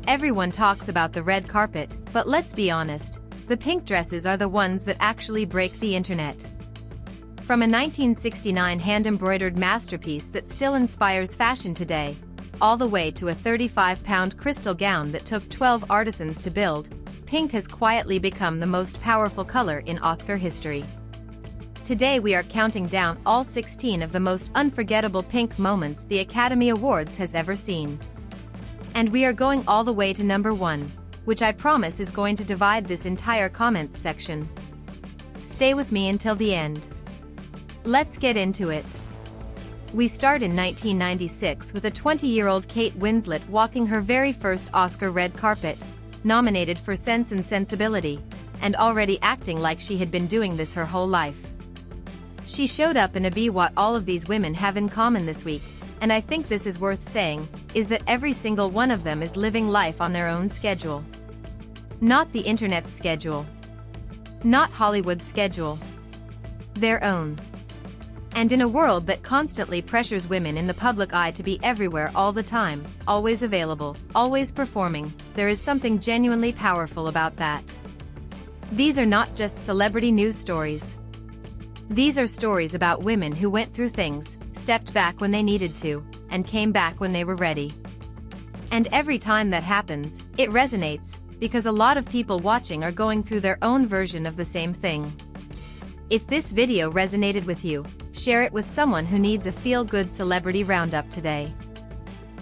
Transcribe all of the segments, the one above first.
Everyone talks about the red carpet, but let's be honest, the pink dresses are the ones that actually break the internet. From a 1969 hand-embroidered masterpiece that still inspires fashion today, all the way to a 35-pound crystal gown that took 12 artisans to build, pink has quietly become the most powerful color in Oscar history. Today we are counting down all 16 of the most unforgettable pink moments the Academy Awards has ever seen. And we are going all the way to number 1, which I promise is going to divide this entire comments section. Stay with me until the end. Let's get into it. We start in 1996 with a 20-year-old Kate Winslet walking her very first Oscar red carpet, nominated for Sense and Sensibility, and already acting like she had been doing this her whole life. She showed up in a be what all of these women have in common this week, and I think this is worth saying, is that every single one of them is living life on their own schedule. Not the internet's schedule. Not Hollywood's schedule. Their own. And in a world that constantly pressures women in the public eye to be everywhere all the time, always available, always performing, there is something genuinely powerful about that. These are not just celebrity news stories. These are stories about women who went through things, stepped back when they needed to, and came back when they were ready. And every time that happens, it resonates, because a lot of people watching are going through their own version of the same thing. If this video resonated with you, share it with someone who needs a feel-good celebrity roundup today.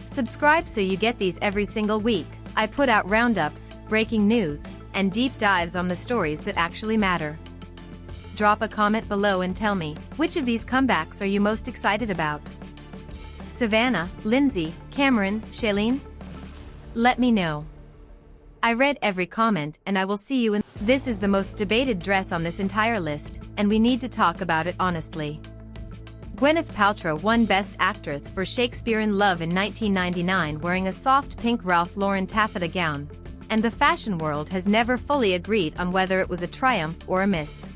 Subscribe so you get these every single week. I put out roundups, breaking news, and deep dives on the stories that actually matter. Drop a comment below and tell me, which of these comebacks are you most excited about? Savannah, Lindsay, Cameron, Shailene? Let me know. I read every comment and I will see you in. This is the most debated dress on this entire list, and we need to talk about it honestly. Gwyneth Paltrow won Best Actress for Shakespeare in Love in 1999 wearing a soft pink Ralph Lauren taffeta gown, and the fashion world has never fully agreed on whether it was a triumph or a miss.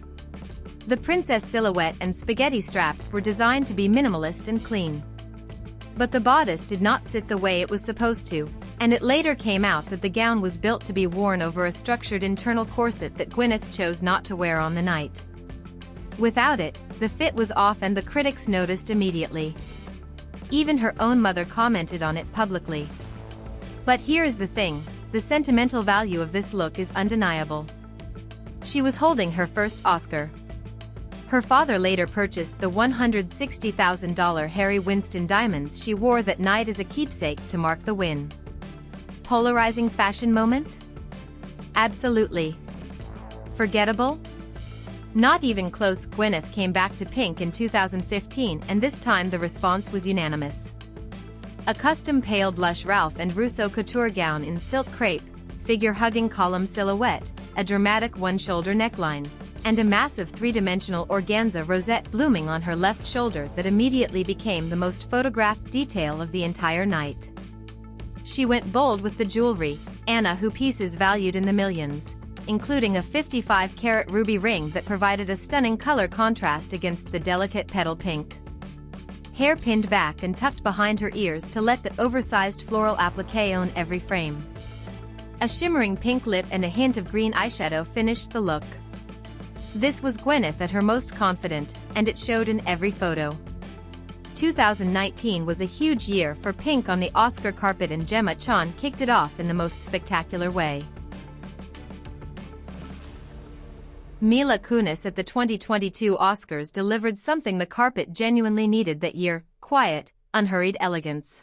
The princess silhouette and spaghetti straps were designed to be minimalist and clean. But the bodice did not sit the way it was supposed to, and it later came out that the gown was built to be worn over a structured internal corset that Gwyneth chose not to wear on the night. Without it, the fit was off and the critics noticed immediately. Even her own mother commented on it publicly. But here is the thing, the sentimental value of this look is undeniable. She was holding her first Oscar. Her father later purchased the $160,000 Harry Winston diamonds she wore that night as a keepsake to mark the win. Polarizing fashion moment? Absolutely. Forgettable? Not even close. Gwyneth came back to pink in 2015 and this time the response was unanimous. A custom pale blush Ralph and Russo couture gown in silk crepe, figure-hugging column silhouette, a dramatic one-shoulder neckline, and a massive three-dimensional organza rosette blooming on her left shoulder that immediately became the most photographed detail of the entire night. She went bold with the jewelry, Anna Hu pieces valued in the millions, including a 55-carat ruby ring that provided a stunning color contrast against the delicate petal pink. Hair pinned back and tucked behind her ears to let the oversized floral applique own every frame. A shimmering pink lip and a hint of green eyeshadow finished the look. This was Gwyneth at her most confident, and it showed in every photo. 2019 was a huge year for pink on the Oscar carpet and Gemma Chan kicked it off in the most spectacular way. Mila Kunis at the 2022 Oscars delivered something the carpet genuinely needed that year: quiet, unhurried elegance.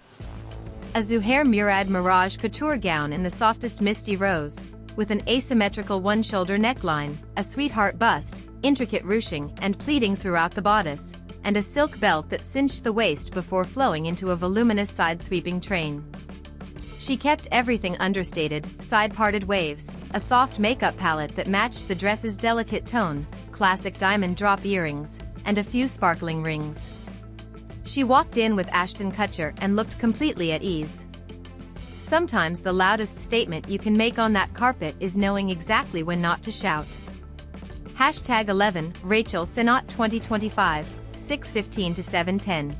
A Zuhair Murad Mirage couture gown in the softest misty rose, with an asymmetrical one-shoulder neckline, a sweetheart bust, intricate ruching and pleating throughout the bodice, and a silk belt that cinched the waist before flowing into a voluminous side-sweeping train. She kept everything understated: side-parted waves, a soft makeup palette that matched the dress's delicate tone, classic diamond drop earrings, and a few sparkling rings. She walked in with Ashton Kutcher and looked completely at ease. Sometimes the loudest statement you can make on that carpet is knowing exactly when not to shout. #11 Rachel Sennott 2025, 6:15 to 7:10.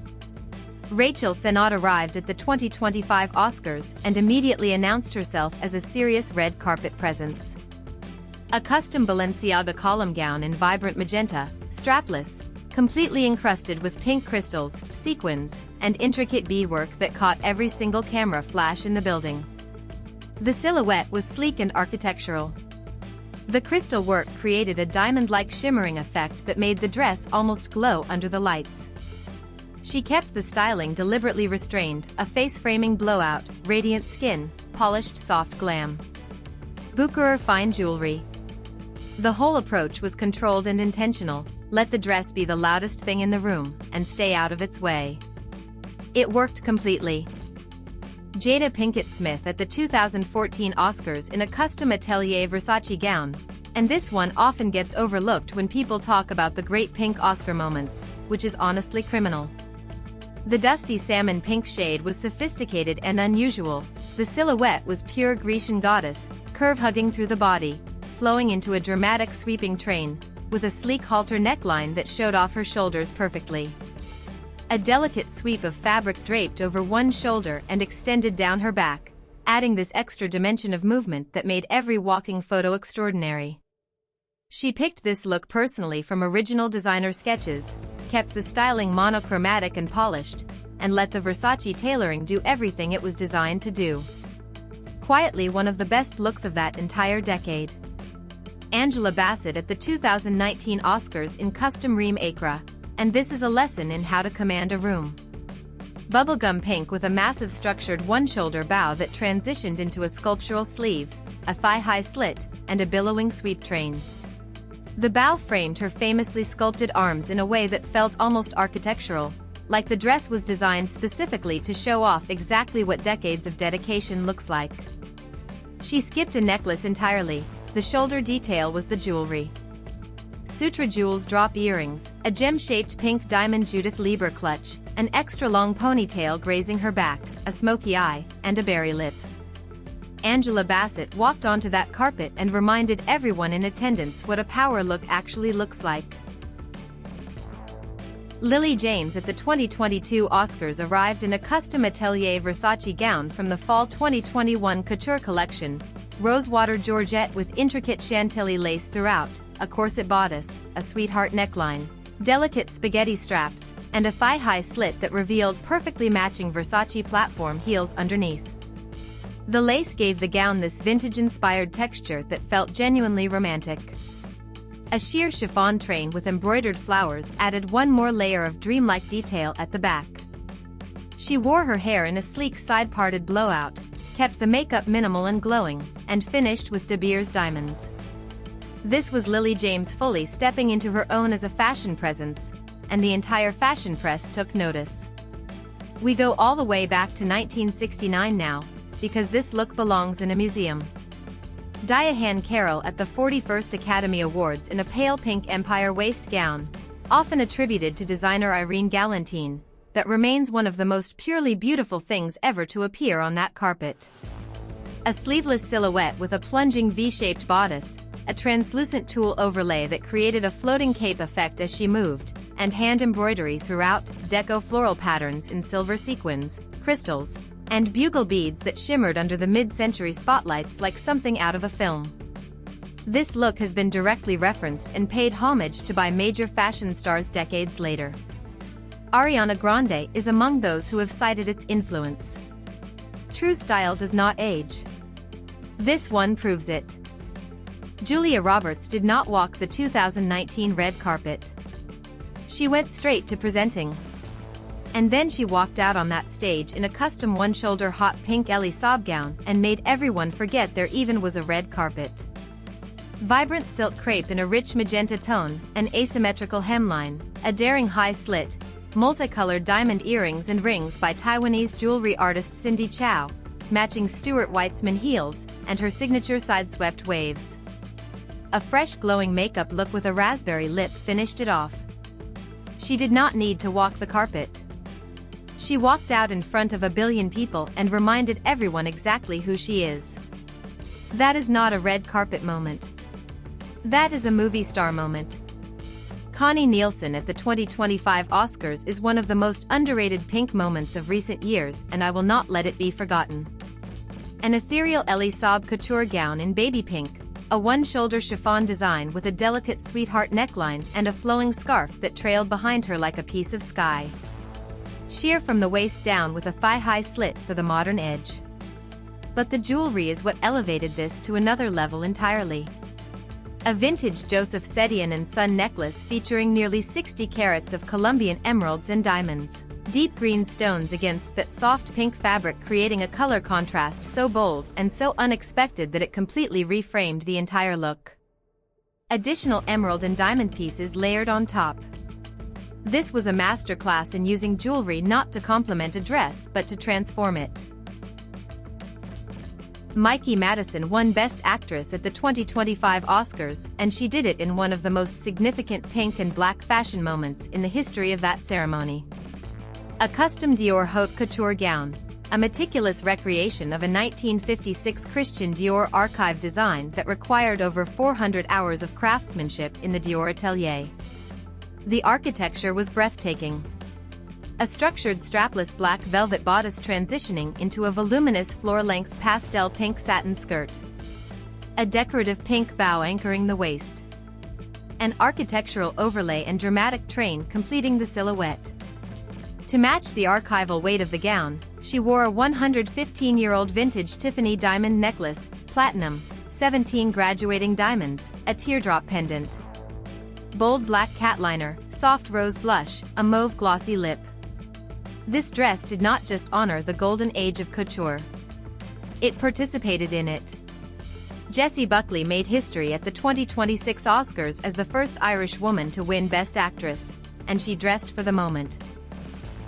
Rachel Sennott arrived at the 2025 Oscars and immediately announced herself as a serious red carpet presence. A custom Balenciaga column gown in vibrant magenta, strapless, completely encrusted with pink crystals, sequins, and intricate beadwork that caught every single camera flash in the building. The silhouette was sleek and architectural. The crystal work created a diamond-like shimmering effect that made the dress almost glow under the lights. She kept the styling deliberately restrained, a face-framing blowout, radiant skin, polished soft glam. Bucherer fine jewelry. The whole approach was controlled and intentional. Let the dress be the loudest thing in the room, and stay out of its way. It worked completely. Jada Pinkett Smith at the 2014 Oscars in a custom Atelier Versace gown, and this one often gets overlooked when people talk about the great pink Oscar moments, which is honestly criminal. The dusty salmon pink shade was sophisticated and unusual. The silhouette was pure Grecian goddess, curve hugging through the body, flowing into a dramatic sweeping train, with a sleek halter neckline that showed off her shoulders perfectly. A delicate sweep of fabric draped over one shoulder and extended down her back, adding this extra dimension of movement that made every walking photo extraordinary. She picked this look personally from original designer sketches, kept the styling monochromatic and polished, and let the Versace tailoring do everything it was designed to do. Quietly one of the best looks of that entire decade. Angela Bassett at the 2019 Oscars in custom Reem Acra, and this is a lesson in how to command a room. Bubblegum pink with a massive structured one-shoulder bow that transitioned into a sculptural sleeve, a thigh-high slit, and a billowing sweep train. The bow framed her famously sculpted arms in a way that felt almost architectural, like the dress was designed specifically to show off exactly what decades of dedication looks like. She skipped a necklace entirely. The shoulder detail was the jewelry. Sutra Jewels drop earrings, a gem-shaped pink diamond Judith Lieber clutch, an extra-long ponytail grazing her back, a smoky eye, and a berry lip. Angela Bassett walked onto that carpet and reminded everyone in attendance what a power look actually looks like. Lily James at the 2022 Oscars arrived in a custom Atelier Versace gown from the Fall 2021 Couture collection, rosewater georgette with intricate chantilly lace throughout, a corset bodice, a sweetheart neckline, delicate spaghetti straps, and a thigh-high slit that revealed perfectly matching Versace platform heels underneath. The lace gave the gown this vintage-inspired texture that felt genuinely romantic. A sheer chiffon train with embroidered flowers added one more layer of dreamlike detail at the back. She wore her hair in a sleek side-parted blowout, kept the makeup minimal and glowing, and finished with De Beers diamonds. This was Lily James fully stepping into her own as a fashion presence, and the entire fashion press took notice. We go all the way back to 1969 now, because this look belongs in a museum. Diane Carroll at the 41st Academy Awards in a pale pink empire waist gown, often attributed to designer Irene Galantine, that remains one of the most purely beautiful things ever to appear on that carpet. A sleeveless silhouette with a plunging V-shaped bodice, a translucent tulle overlay that created a floating cape effect as she moved, and hand embroidery throughout, deco floral patterns in silver sequins, crystals, and bugle beads that shimmered under the mid-century spotlights like something out of a film. This look has been directly referenced and paid homage to by major fashion stars decades later. Ariana Grande is among those who have cited its influence. True style does not age. This one proves it. Julia Roberts did not walk the 2019 red carpet. She went straight to presenting. And then she walked out on that stage in a custom one-shoulder hot pink Elie Saab gown and made everyone forget there even was a red carpet. Vibrant silk crepe in a rich magenta tone, an asymmetrical hemline, a daring high slit, multicolored diamond earrings and rings by Taiwanese jewelry artist Cindy Chow, matching Stuart Weitzman heels, and her signature side-swept waves. A fresh glowing makeup look with a raspberry lip finished it off. She did not need to walk the carpet. She walked out in front of a billion people and reminded everyone exactly who she is. That is not a red carpet moment. That is a movie star moment. Connie Nielsen at the 2025 Oscars is one of the most underrated pink moments of recent years, and I will not let it be forgotten. An ethereal Elie Saab couture gown in baby pink, a one-shoulder chiffon design with a delicate sweetheart neckline and a flowing scarf that trailed behind her like a piece of sky. Sheer from the waist down with a thigh-high slit for the modern edge. But the jewelry is what elevated this to another level entirely. A vintage Joseph Sedian & Son necklace featuring nearly 60 carats of Colombian emeralds and diamonds. Deep green stones against that soft pink fabric, creating a color contrast so bold and so unexpected that it completely reframed the entire look. Additional emerald and diamond pieces layered on top. This was a masterclass in using jewelry not to complement a dress but to transform it. Mikey Madison won Best Actress at the 2025 Oscars, and she did it in one of the most significant pink and black fashion moments in the history of that ceremony. A custom Dior haute couture gown, a meticulous recreation of a 1956 Christian Dior archive design that required over 400 hours of craftsmanship in the Dior atelier. The architecture was breathtaking. A structured strapless black velvet bodice transitioning into a voluminous floor-length pastel pink satin skirt. A decorative pink bow anchoring the waist. An architectural overlay and dramatic train completing the silhouette. To match the archival weight of the gown, she wore a 115-year-old vintage Tiffany diamond necklace, platinum, 17 graduating diamonds, a teardrop pendant. Bold black catliner, soft rose blush, a mauve glossy lip. This dress did not just honor the golden age of couture. It participated in it. Jessie Buckley made history at the 2026 Oscars as the first Irish woman to win Best Actress, and she dressed for the moment.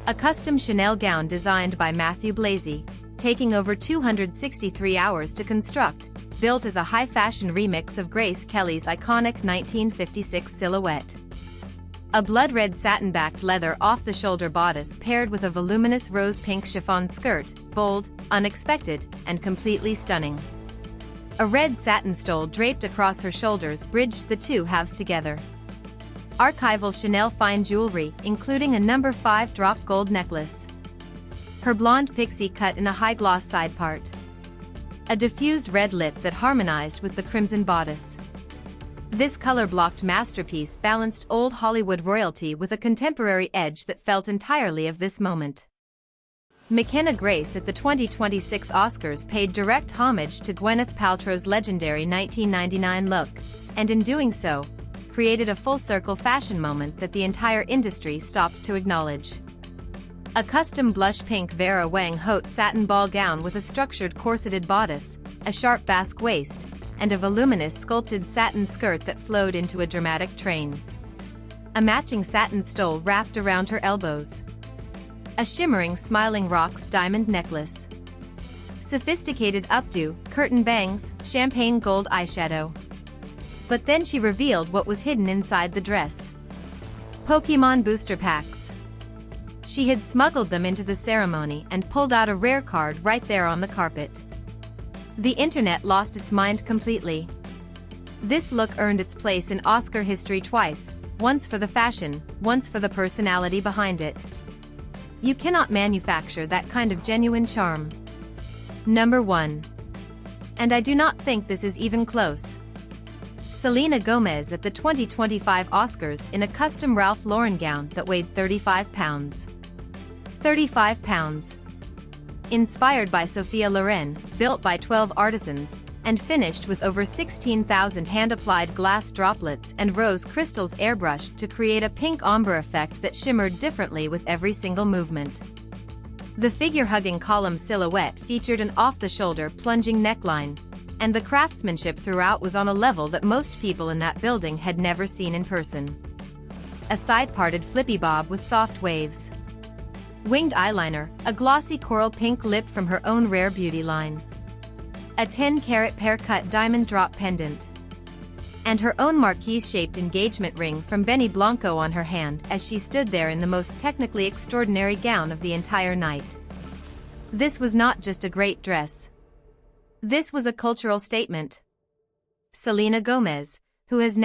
A custom Chanel gown designed by Matthew Blasey, taking over 263 hours to construct, built as a high-fashion remix of Grace Kelly's iconic 1956 silhouette. A blood-red satin-backed leather off-the-shoulder bodice paired with a voluminous rose-pink chiffon skirt, bold, unexpected, and completely stunning. A red satin stole draped across her shoulders bridged the two halves together. Archival Chanel fine jewelry, including a No. 5 drop gold necklace. Her blonde pixie cut in a high-gloss side part. A diffused red lip that harmonized with the crimson bodice. This color-blocked masterpiece balanced old Hollywood royalty with a contemporary edge that felt entirely of this moment. McKenna Grace at the 2026 Oscars paid direct homage to Gwyneth Paltrow's legendary 1999 look, and in doing so, created a full-circle fashion moment that the entire industry stopped to acknowledge. A custom blush pink Vera Wang haute satin ball gown with a structured corseted bodice, a sharp basque waist, and a voluminous sculpted satin skirt that flowed into a dramatic train. A matching satin stole wrapped around her elbows. A shimmering Smiling Rocks diamond necklace. Sophisticated updo, curtain bangs, champagne gold eyeshadow. But then she revealed what was hidden inside the dress. Pokémon booster packs. She had smuggled them into the ceremony and pulled out a rare card right there on the carpet. The internet lost its mind completely. This look earned its place in Oscar history twice, once for the fashion, once for the personality behind it. You cannot manufacture that kind of genuine charm. Number 1. And I do not think this is even close. Selena Gomez at the 2025 Oscars in a custom Ralph Lauren gown that weighed 35 pounds. 35 pounds. Inspired by Sophia Loren, built by 12 artisans, and finished with over 16,000 hand-applied glass droplets and rose crystals airbrushed to create a pink ombre effect that shimmered differently with every single movement. The figure-hugging column silhouette featured an off-the-shoulder plunging neckline, and the craftsmanship throughout was on a level that most people in that building had never seen in person. A side-parted flippy bob with soft waves. Winged eyeliner, a glossy coral pink lip from her own Rare Beauty line. A 10-carat pear-cut diamond drop pendant. And her own marquise-shaped engagement ring from Benny Blanco on her hand as she stood there in the most technically extraordinary gown of the entire night. This was not just a great dress. This was a cultural statement. Selena Gomez, who has